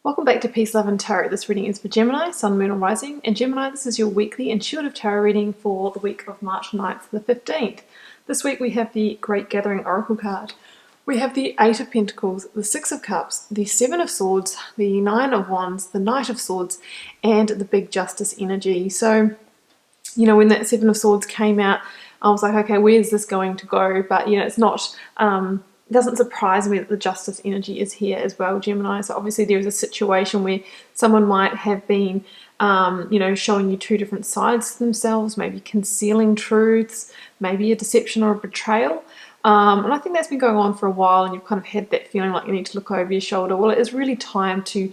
Welcome back to Peace, Love and Tarot. This reading is for Gemini, Sun, Moon or Rising. And Gemini, this is your weekly intuitive tarot reading for the week of March 9th to the 15th. This week we have the Great Gathering Oracle card. We have the Eight of Pentacles, the Six of Cups, the Seven of Swords, the Nine of Wands, the Knight of Swords, and the Big Justice energy. So, when that Seven of Swords came out, I was like, okay, where's this going to go? But, it's not... It doesn't surprise me that the justice energy is here as well, Gemini. So obviously there is a situation where someone might have been, showing you two different sides to themselves, maybe concealing truths, maybe a deception or a betrayal. And I think that's been going on for a while, and you've kind of had that feeling like you need to look over your shoulder. Well, it is really time to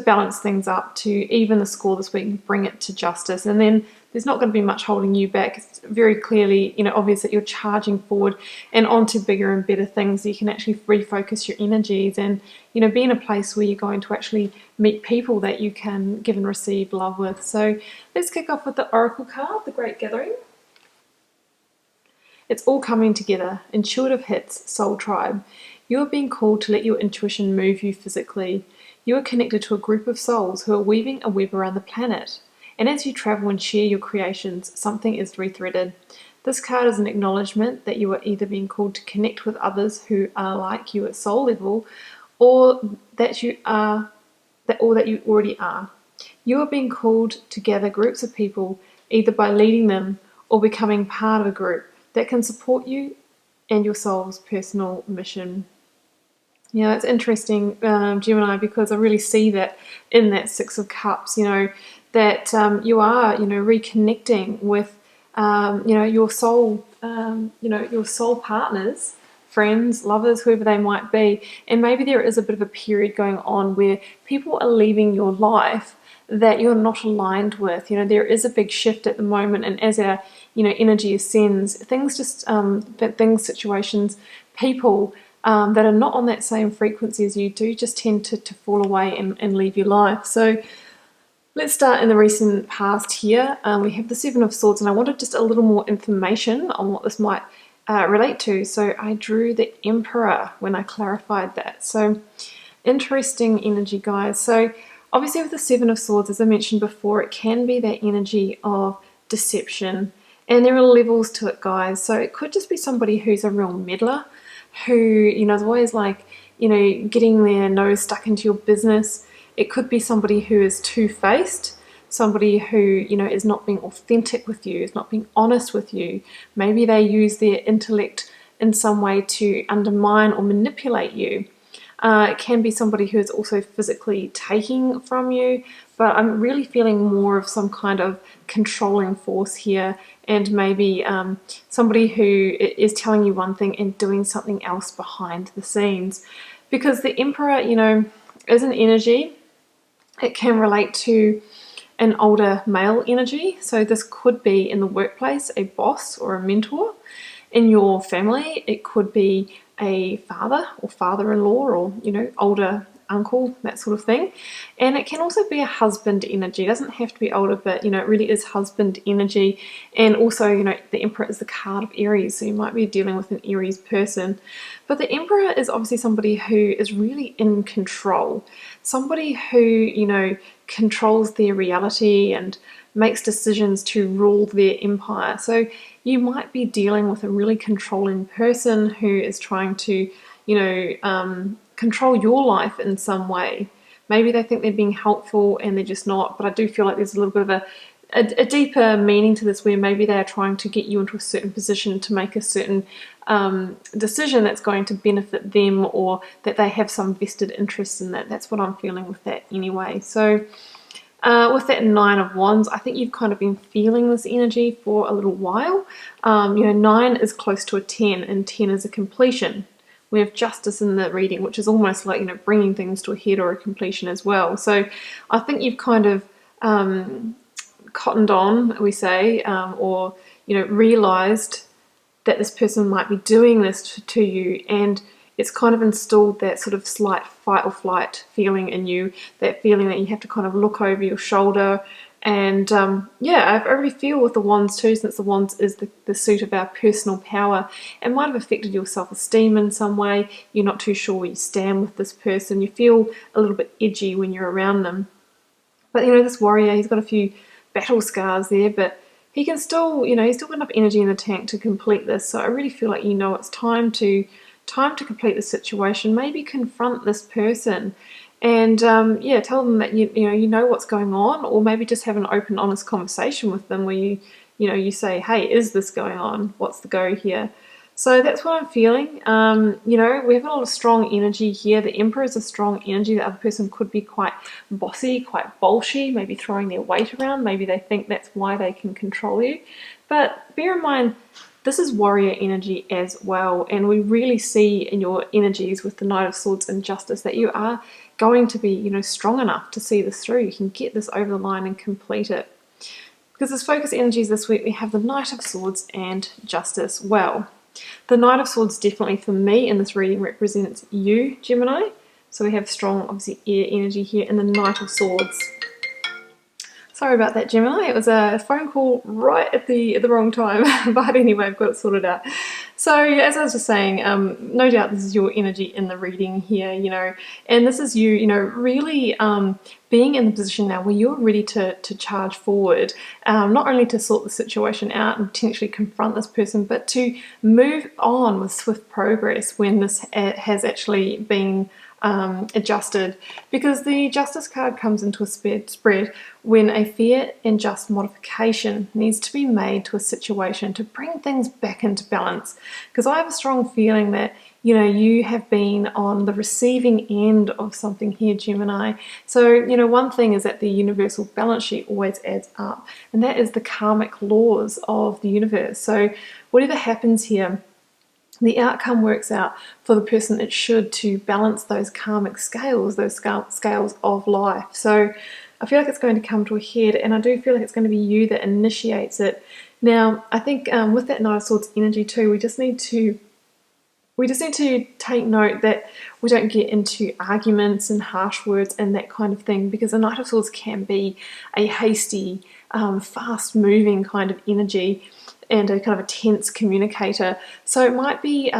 balance things up, to even the score this week and bring it to justice. And then there's not going to be much holding you back. It's very clearly, obvious that you're charging forward and onto bigger and better things. So you can actually refocus your energies and, be in a place where you're going to actually meet people that you can give and receive love with. So let's kick off with the Oracle card, the Great Gathering. It's all coming together. Intuitive hits, soul tribe. You are being called to let your intuition move you physically. You are connected to a group of souls who are weaving a web around the planet. And as you travel and share your creations, something is rethreaded. This card is an acknowledgement that you are either being called to connect with others who are like you at soul level, or that you already are. You are being called to gather groups of people, either by leading them or becoming part of a group that can support you and your soul's personal mission. It's interesting, Gemini, because I really see that in that Six of Cups, that you are, reconnecting with, your soul, your soul partners, friends, lovers, whoever they might be. And maybe there is a bit of a period going on where people are leaving your life that you're not aligned with. There is a big shift at the moment, and as our, energy ascends, things just, situations, people, that are not on that same frequency as you do just tend to fall away and leave your life. So let's start in the recent past here. We have the Seven of Swords, and I wanted just a little more information on what this might relate to. So I drew the Emperor when I clarified that. So interesting energy, guys. So obviously with the Seven of Swords, as I mentioned before, it can be that energy of deception. And there are levels to it, guys. So it could just be somebody who's a real meddler, who, is always like, getting their nose stuck into your business. It could be somebody who is two-faced, somebody who, is not being authentic with you, is not being honest with you. Maybe they use their intellect in some way to undermine or manipulate you. It can be somebody who is also physically taking from you, but I'm really feeling more of some kind of controlling force here, and maybe somebody who is telling you one thing and doing something else behind the scenes. Because the Emperor, is an energy. It can relate to an older male energy. So this could be in the workplace, a boss or a mentor. In your family, it could be a father or father-in-law, or, older uncle, that sort of thing. And it can also be a husband energy. It doesn't have to be older, but, it really is husband energy. And also, the Emperor is the card of Aries, so you might be dealing with an Aries person. But the Emperor is obviously somebody who is really in control. Somebody who, controls their reality and makes decisions to rule their empire. So you might be dealing with a really controlling person who is trying to, control your life in some way. Maybe they think they're being helpful and they're just not, but I do feel like there's a little bit of a deeper meaning to this, where maybe they are trying to get you into a certain position to make a certain decision that's going to benefit them, or that they have some vested interest in that. That's what I'm feeling with that anyway. So with that Nine of Wands, I think you've kind of been feeling this energy for a little while. 9 is close to a 10, and 10 is a completion. We have justice in the reading, which is almost like, bringing things to a head or a completion as well. So I think you've kind of cottoned on, we say, or, realized that this person might be doing this to you, and it's kind of installed that sort of slight fight or flight feeling in you, that feeling that you have to kind of look over your shoulder, And yeah, I really feel with the Wands too, since the Wands is the suit of our personal power, it might have affected your self-esteem in some way. You're not too sure where you stand with this person. You feel a little bit edgy when you're around them. But this warrior, he's got a few battle scars there, but he can still, he's still got enough energy in the tank to complete this. So I really feel like it's time to complete the situation. Maybe confront this person, and yeah, tell them that you know what's going on, or maybe just have an open, honest conversation with them where you say, hey, is this going on? What's the go here? So that's what I'm feeling. We have a lot of strong energy here. The Emperor is a strong energy. The other person could be quite bossy, quite bolshy, maybe throwing their weight around. Maybe they think that's why they can control you. But bear in mind, this is warrior energy as well. And we really see in your energies with the Knight of Swords and Justice that you are going to be, strong enough to see this through. You can get this over the line and complete it. Because as focus energies this week, we have the Knight of Swords and Justice. Well, the Knight of Swords definitely for me in this reading represents you, Gemini. So we have strong, obviously, air energy here, and the Knight of Swords. Sorry about that, Gemini. It was a phone call right at the wrong time, but anyway, I've got it sorted out. So as I was just saying, no doubt this is your energy in the reading here, and this is you, really being in the position now where you're ready to charge forward, not only to sort the situation out and potentially confront this person, but to move on with swift progress when this has actually been adjusted, because the Justice card comes into a spread when a fair and just modification needs to be made to a situation to bring things back into balance. Because I have a strong feeling that you have been on the receiving end of something here, Gemini. So one thing is that the universal balance sheet always adds up, and that is the karmic laws of the universe. So whatever happens here, the outcome works out for the person it should, to balance those karmic scales, those scales of life. So I feel like it's going to come to a head, and I do feel like it's going to be you that initiates it. Now, I think with that Knight of Swords energy too, we just need to take note that we don't get into arguments and harsh words and that kind of thing, because the Knight of Swords can be a hasty, fast-moving kind of energy, and a kind of a tense communicator. So it might be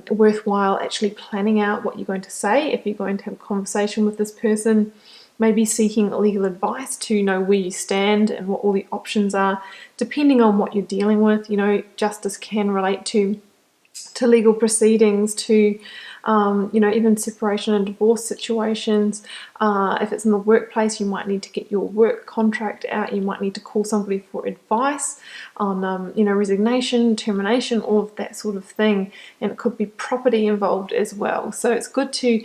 worthwhile actually planning out what you're going to say if you're going to have a conversation with this person, maybe seeking legal advice to know where you stand and what all the options are, depending on what you're dealing with. Justice can relate to legal proceedings, to even separation and divorce situations. If it's in the workplace, you might need to get your work contract out. You might need to call somebody for advice on resignation, termination, all of that sort of thing. And it could be property involved as well. So it's good to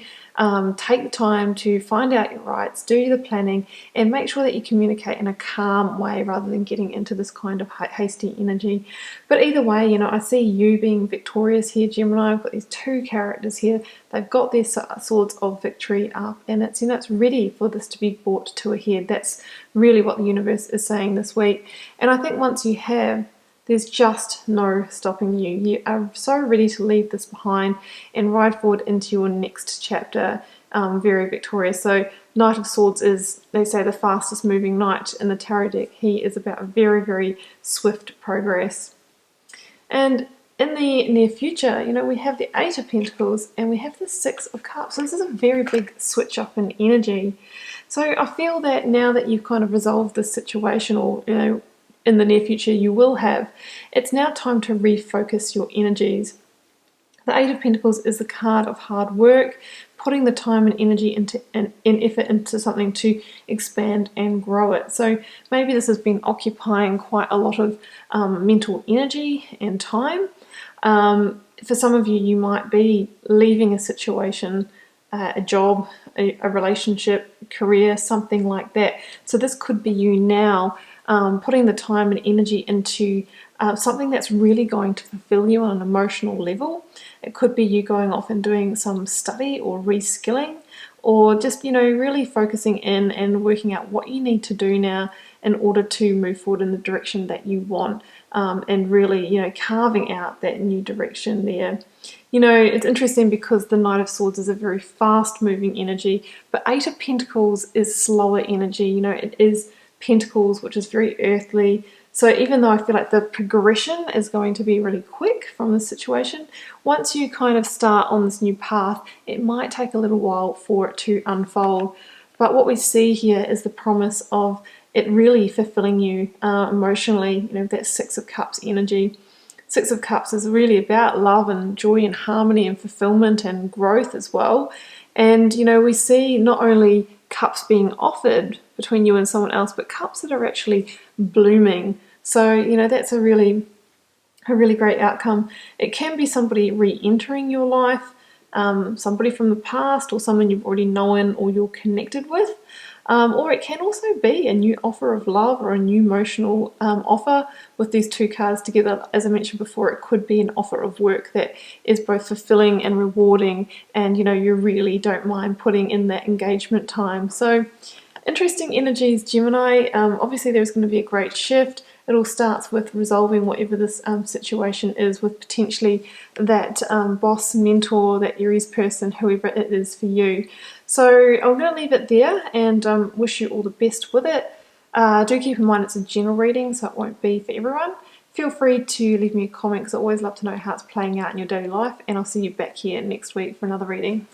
take the time to find out your rights, do the planning, and make sure that you communicate in a calm way rather than getting into this kind of hasty energy. But either way, I see you being victorious here, Gemini. I've got these two characters here. They've got their swords of victory up, and it's it's ready for this to be brought to a head. That's really what the universe is saying this week. And I think once you have, there's just no stopping you. You are so ready to leave this behind and ride forward into your next chapter, very victorious. So Knight of Swords is, they say, the fastest moving knight in the tarot deck. He is about very, very swift progress. And in the near future, we have the Eight of Pentacles and we have the Six of Cups. So this is a very big switch up in energy. So I feel that now that you've kind of resolved this situation, or in the near future you will have, it's now time to refocus your energies. The Eight of Pentacles is the card of hard work, putting the time and energy and effort into something to expand and grow it. So maybe this has been occupying quite a lot of mental energy and time. For some of you, you might be leaving a situation, a job, a relationship, career, something like that. So this could be you now putting the time and energy into something that's really going to fulfill you on an emotional level. It could be you going off and doing some study or reskilling, or just really focusing in and working out what you need to do now in order to move forward in the direction that you want, and really carving out that new direction there. It's interesting because the Knight of Swords is a very fast moving energy, but Eight of Pentacles is slower energy. It is Pentacles, which is very earthly. So even though I feel like the progression is going to be really quick from this situation, once you kind of start on this new path, it might take a little while for it to unfold. But what we see here is the promise of it really fulfilling you emotionally, that Six of Cups energy. Six of Cups is really about love and joy and harmony and fulfillment and growth as well. And, we see not only cups being offered between you and someone else, but cups that are actually blooming. So, that's a really great outcome. It can be somebody re-entering your life, somebody from the past, or someone you've already known or you're connected with. Or it can also be a new offer of love or a new emotional offer with these two cards together. As I mentioned before, it could be an offer of work that is both fulfilling and rewarding, and you really don't mind putting in that engagement time. So interesting energies, Gemini. Obviously there's going to be a great shift. It all starts with resolving whatever this situation is with potentially that boss, mentor, that Aries person, whoever it is for you. So I'm going to leave it there and wish you all the best with it. Do keep in mind it's a general reading, so it won't be for everyone. Feel free to leave me a comment because I always love to know how it's playing out in your daily life, and I'll see you back here next week for another reading.